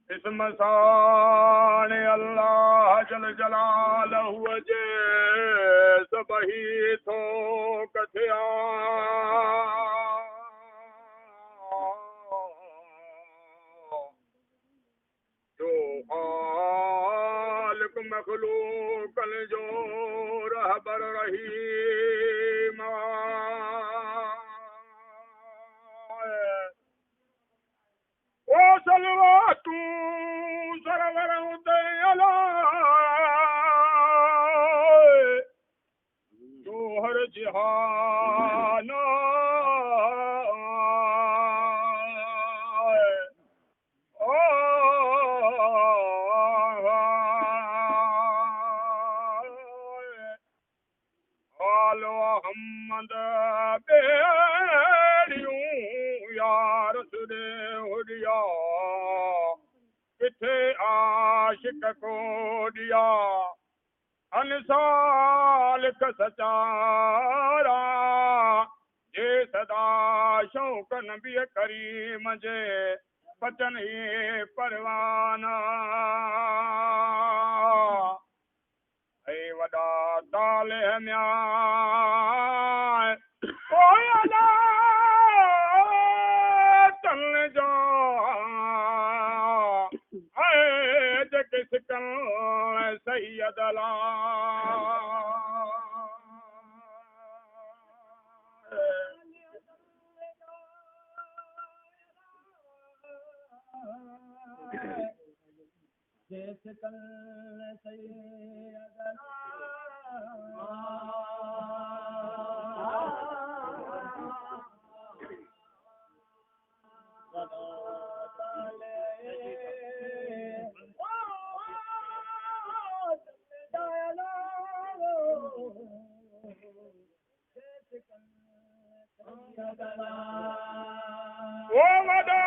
इसम साण अल्लाह जल जलालहु जे सबही थो कथिया जो खालिक मखलूकन जो रहबर रहीम ओ सलवा तू सरवर उते अला जो हर जहान मोहम्मद बेड़ियूं यार सुरे हुरिया किथे आशिक को दिया अनसालिक सचारा जे सदा शौक नबी करीम जे बचन ही परवाना ऐ वॾा ताले म्याय कोई अला तन जो ऐ जेके सिकन सैयद अला जैसे कल वो वदा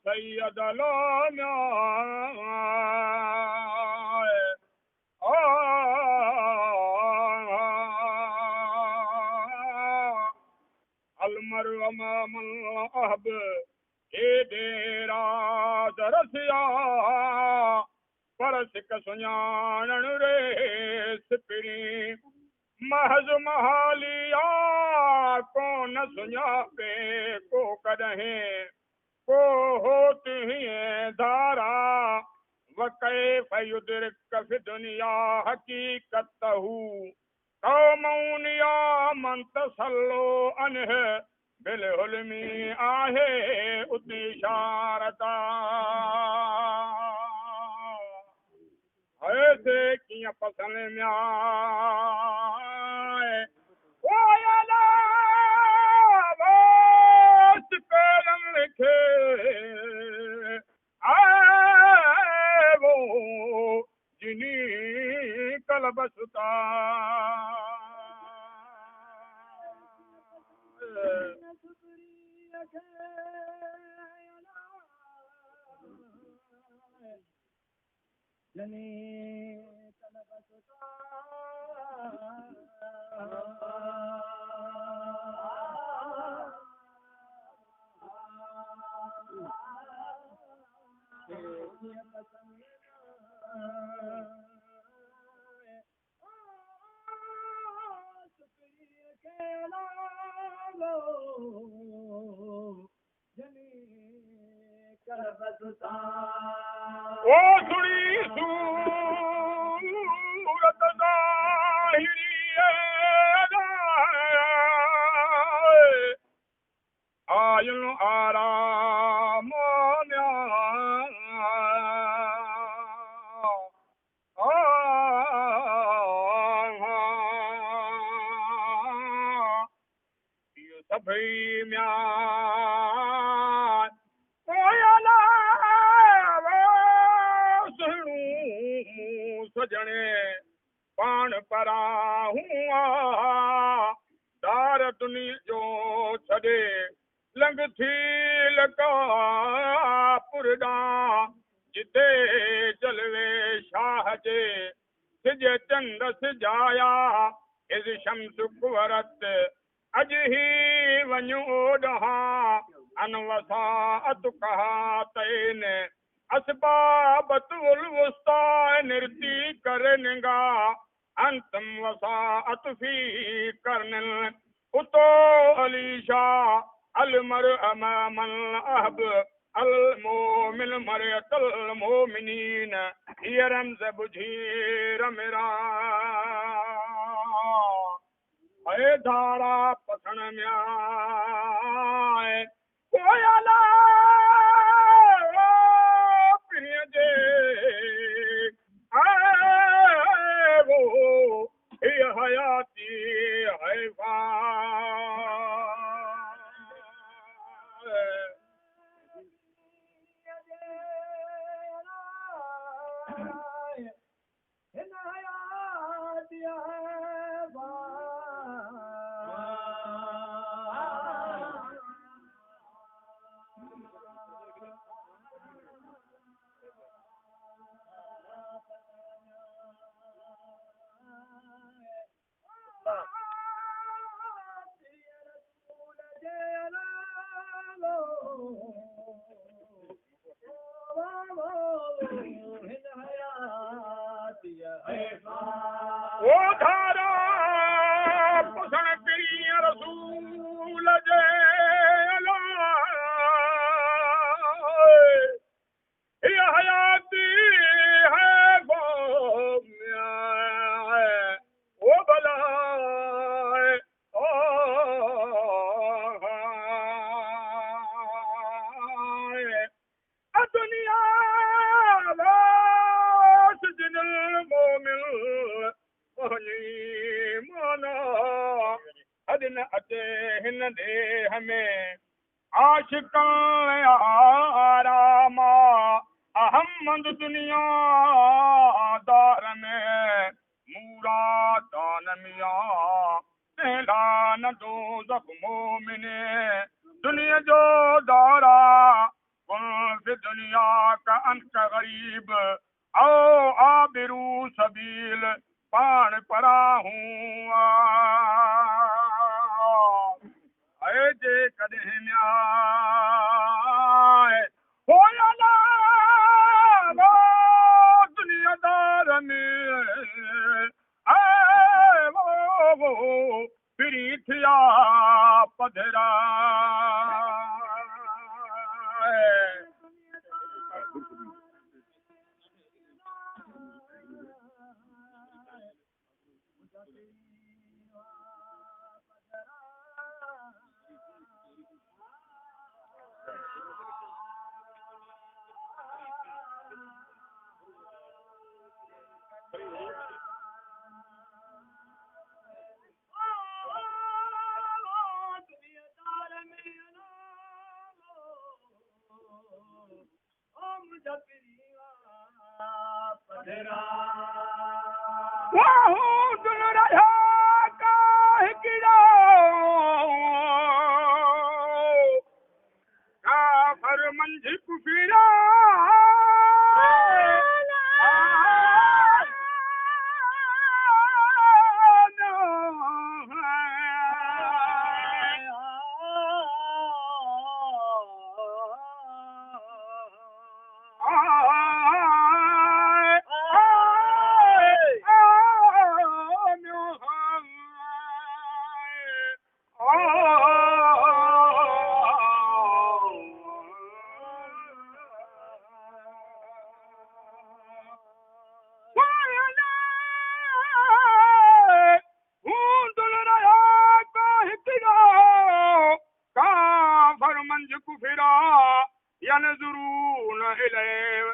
सैयद अलमरम अहब ए डेरा दरसिया पर सिक सुञाणण रे सिपरी महज महालिया कोन सुञापे को कॾहिं को होती धारा वकैफ युद्रिक फि दुनिया हकीकतहू कौमौनिया मन तसल्लो अनह बिलहुलमी आहे उती इशारता ऐसे कीअं पसंद में आए ओ अला वास कलम लिखे आए वो जिनी कलब सुता जनी कलब सुता ओ सुड़ी सूरत ज़ाहिरी आयुन आराम सभई म्यार सजने पान परा हुआ दार दुनिया जो छॾे लंघ थी लका पुरडा जिते जलवे शाह जे सिज चंद सिजाया इज़ शम्स कुवरत अजही वञू ओॾहा अन वसाअत कहा तैन असबाबतुल वुस्ता निर्ती कर निगा अंतम वसाअत फी करनल उतो अलीशा अलमर अमामल अहब المؤمن مريت المؤمنين هي رمز بجير मेरा اے धारा पसण में आए कोयला प्रिय जे आए वो ये हयाती है वो धारा पुसण प्रिय रसूल जे ये हयाती है वो भला ओ दुनिया अदन अते हिन देह में आशिकन आरामा अहमद दुनिया दार में मूरा दानमिया तेला न दो जख्मो मिने दुनिया जो दारा कुल दुनिया का अंत गरीब ओ आबिरू सबील पाण परा हूँ आए जे कदें न्याय होया ना वो दुनियादार में आए वो प्रीतिया पधरा मंझि कुफिरा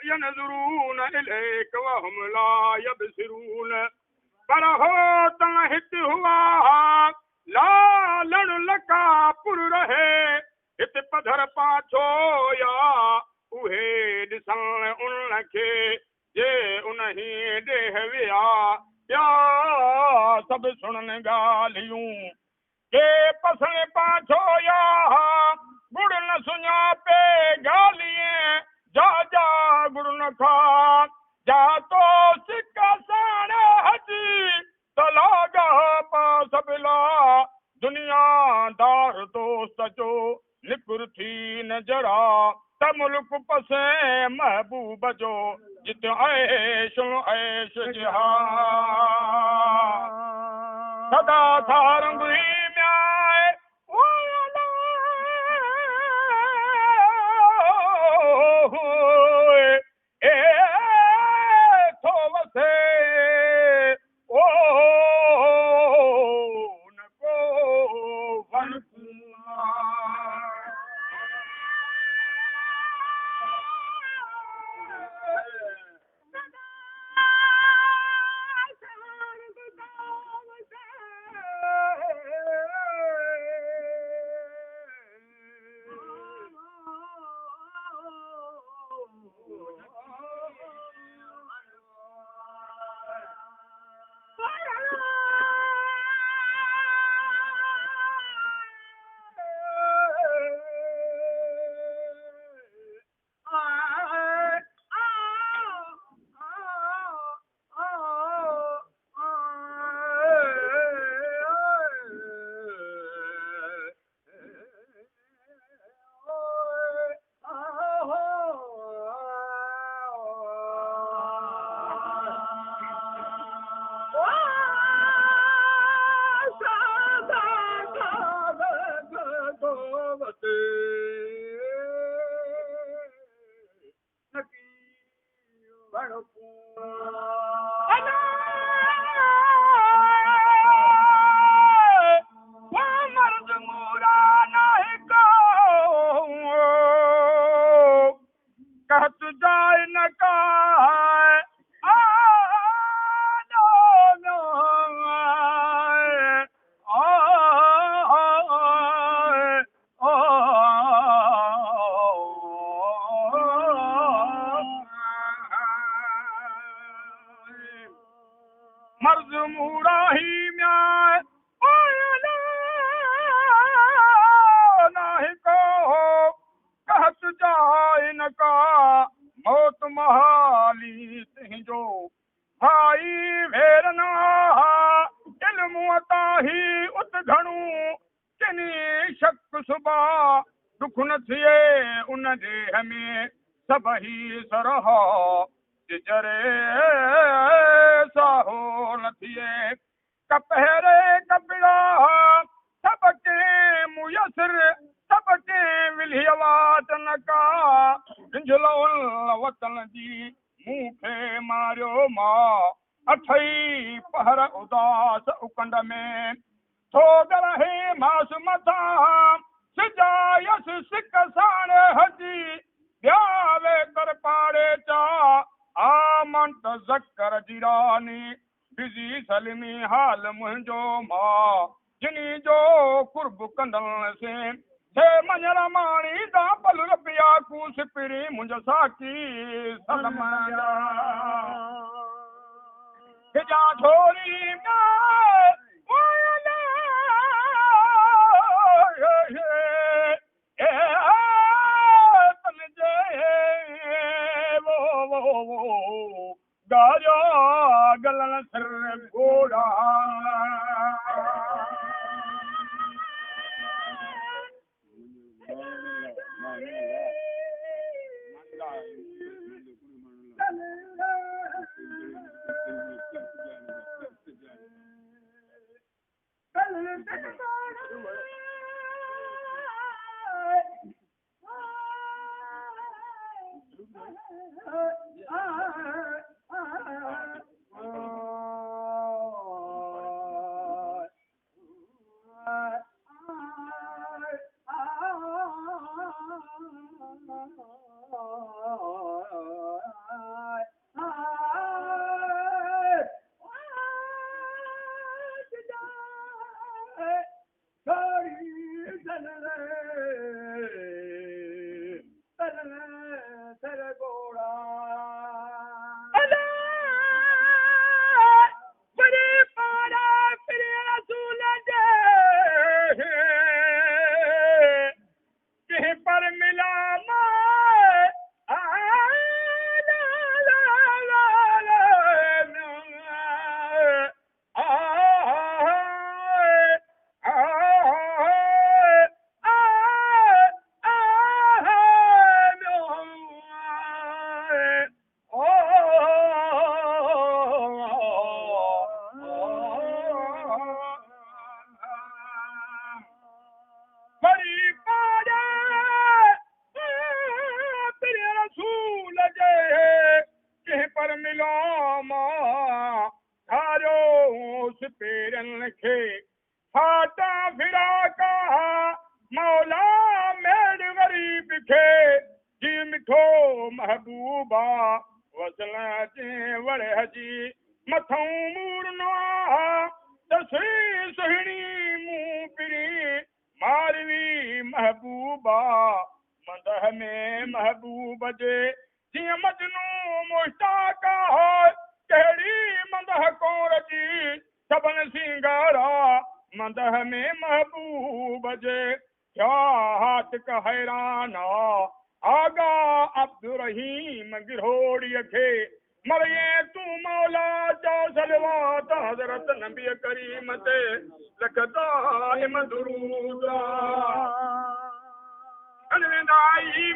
ينظرون إليك وهم لا يبصرون पर हो हित हुआ ला लड़ लका पुर रहे हित पधर पाछो या उहे ॾिसण उनखे जे उनही ॾेह विया या सभु सुणन ॻाल्हियूं के पसण पाछो या गुड़ न सुञापे ॻाल्हिए जा जा गुड़ न खा जा तो सिक साण हजी तलागा पा थी न जरा त मुल्क पसे महबूब जो जित ऐश ऐश जहां सदा सारंगी म्याए ए थो वसे ओ न को वन कहत जाए न का मर्ज मूड़ा ही म्याय नाही को कहत जाए न का मौत महाली तुंहिंजो भाई भेरना इल्म अता ही उत घणू किनी शक सुबा दुख न थिए उन देह में सभई सरहा जरे साहो न थिए कपहरे कपिड़ा सबके मुयसर सबके विलियवात न का बिंजलौल वतन जी मूंखे मारियो मां अठई पहर उदास उकंड में थो गरहे मास मथा सिजायस सिक साण हजी ब्यावे कर पाड़े चा आमंत ज़क्कर जिरानी बिजी सलमी हाल मुंहिंजो मां जिनी जो कुर्ब कंदन से थे मंजर माणी दा पल रबिया कू सिपिरी मुंज साकी सलमा जा छोरी गाजा गलन सर घोड़ा जे कंहिं पर मिलो मां धारियो उस पेरनि खे फाटा फिराका मौला मेड़ ग़रीब खे जी मिठो महबूबा वसल जे वड़ जी मथों मूरनो तस्वीर सुहिणी मूं पिरी मारवी महबूबा मंदह में महबूब जे जीअं मजनू मुश्ताक कहिड़ी मंदह कौर जी सभन सिंगारा मंदह में महबूब जे क्या हाथ का हैरान आगा अब्दुर्रहीम गिरोड़ीअ खे मरिए तू मौला जो सलवात हज़रत नबी करीम ते लख दाइम दुरूद अलविदाई